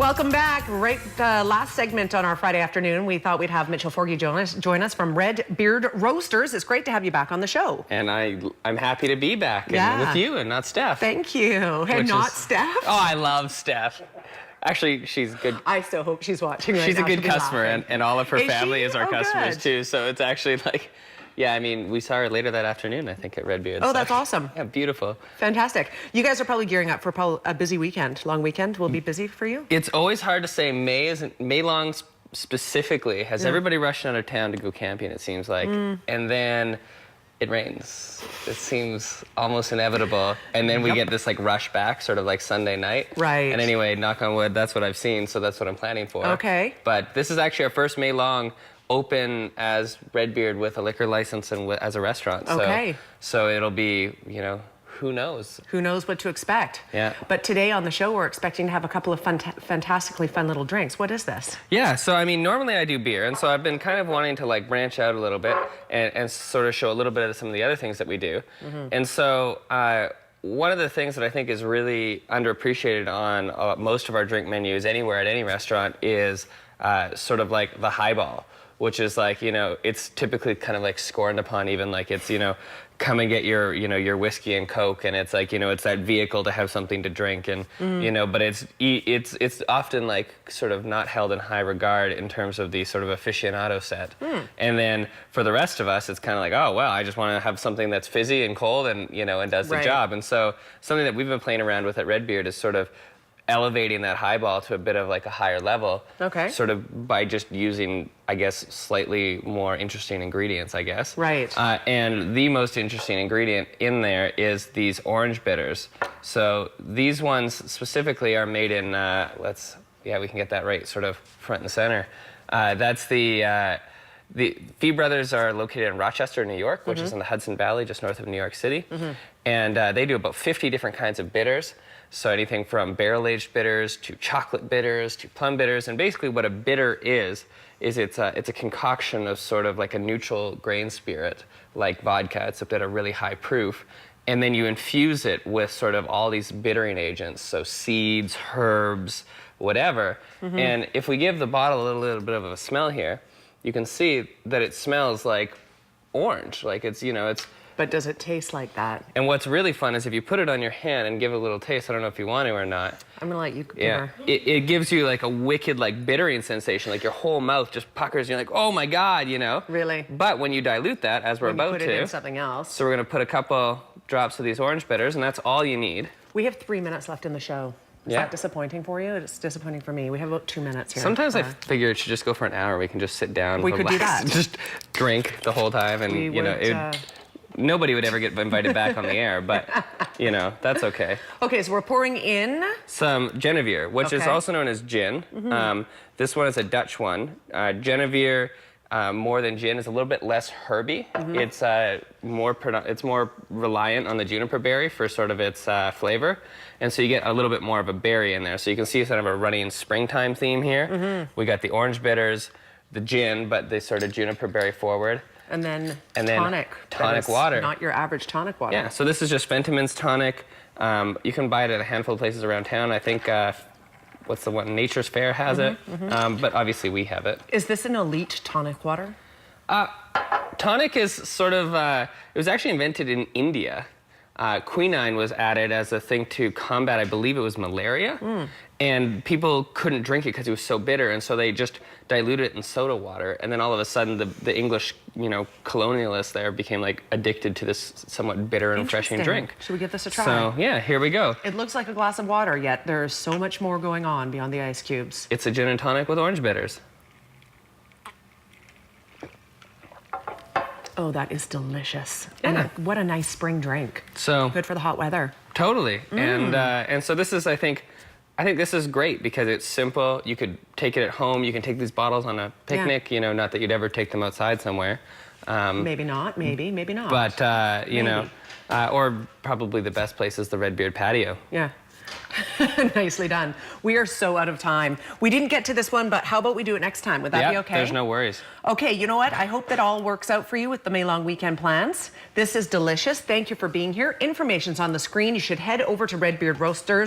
Welcome back. Right, last segment on our Friday afternoon, we thought we'd have Mitchell Forgy join us from Red Beard Roasters. It's great to have you back on the show. And I'm happy to be back and with you and not Steph. Thank you. And not Steph? Oh, I love Steph. Actually, she's good. I still hope she's watching right now. She's a good customer, and all of her family is our customers good. too. So it's actually like, yeah, I mean, we saw her later that afternoon, I think, at Red Beard. Oh, that's awesome. Yeah, beautiful. Fantastic. You guys are probably gearing up for a busy weekend. Long weekend will be busy for you? It's always hard to say. May long specifically has everybody rushed out of town to go camping, it seems like. And then it rains. It seems almost inevitable. And then we get this like rush back, sort of like Sunday night. Right. And anyway, knock on wood, that's what I've seen, so that's what I'm planning for. Okay. But this is actually our first May long open as Red Beard with a liquor license and as a restaurant. Okay. So it'll be, you know, who knows? Who knows what to expect? Yeah. But today on the show, we're expecting to have a couple of fantastically fun little drinks. What is this? Yeah, so I mean, normally I do beer, and so I've been kind of wanting to like branch out a little bit and sort of show a little bit of some of the other things that we do. And so one of the things that I think is really underappreciated on most of our drink menus anywhere at any restaurant is sort of like the highball, which is like, you know, it's typically kind of like scorned upon, even like it's, you know, come and get your, you know, your whiskey and Coke, and it's like, you know, it's that vehicle to have something to drink, and you know, but it's often like sort of not held in high regard in terms of the sort of aficionado set. And then for the rest of us, it's kind of like, oh well, I just want to have something that's fizzy and cold, and you know, and does the job. And so something that we've been playing around with at Red Beard is sort of elevating that highball to a bit of like a higher level, sort of by just using, I guess, slightly more interesting ingredients, I guess. Right. And the most interesting ingredient in there is these orange bitters. So these ones specifically are made in, we can get that right, sort of front and center. That's the Fee Brothers are located in Rochester, New York, which is in the Hudson Valley, just north of New York City. And they do about 50 different kinds of bitters. So anything from barrel-aged bitters to chocolate bitters to plum bitters. And basically what a bitter is it's a concoction of sort of like a neutral grain spirit, like vodka, except at a really high proof. And then you infuse it with sort of all these bittering agents, so seeds, herbs, whatever. And if we give the bottle a little bit of a smell here, you can see that it smells like orange, like it's, you know, it's... But does it taste like that? And what's really fun is if you put it on your hand and give it a little taste, I don't know if you want to or not. I'm gonna let you it gives you like a wicked like bittering sensation, like your whole mouth just puckers, and you're like, oh my God, you know? Really? But when you dilute that, as we're about to, put it in something else. So we're gonna put a couple drops of these orange bitters, and that's all you need. We have 3 minutes left in the show. Is that disappointing for you? It's disappointing for me. We have about 2 minutes here. Sometimes I figure it should just go for an hour. We can just sit down, we could do that. Just drink the whole time, and you know, nobody would ever get invited back on the air, but you know, that's okay. Okay, so we're pouring in some Genevieve, which is also known as gin. This one is a Dutch one. Genevieve, more than gin, is a little bit less herby. It's more reliant on the juniper berry for sort of its flavor, and so you get a little bit more of a berry in there. So you can see sort of a running springtime theme here. We got the orange bitters, the gin, but the sort of juniper berry forward. And then tonic water. Not your average tonic water. Yeah, so this is just Fentimans tonic. You can buy it at a handful of places around town. I think, what's the one? Nature's Fair has it, but obviously we have it. Is this an elite tonic water? Tonic is sort of, it was actually invented in India. Quinine was added as a thing to combat, I believe it was malaria. And people couldn't drink it because it was so bitter, and so they just diluted it in soda water. And then all of a sudden, the English, you know, colonialists there became like addicted to this somewhat bitter and refreshing drink. Should we give this a try? So yeah, here we go. It looks like a glass of water, yet there's so much more going on beyond the ice cubes. It's a gin and tonic with orange bitters. Oh, that is delicious. Yeah. And what a nice spring drink. So good for the hot weather. Totally. And so this is, I think this is great because it's simple. You could take it at home. You can take these bottles on a picnic. You know, not that you'd ever take them outside somewhere. Maybe not. Maybe not. But you know, or probably the best place is the Red Beard patio. Yeah. Nicely done. We are so out of time. We didn't get to this one, but how about we do it next time? Would that be okay? There's no worries. Okay, you know what? I hope that all works out for you with the May long weekend plans. This is delicious. Thank you for being here. Information's on the screen. You should head over to Red Beard Roasters.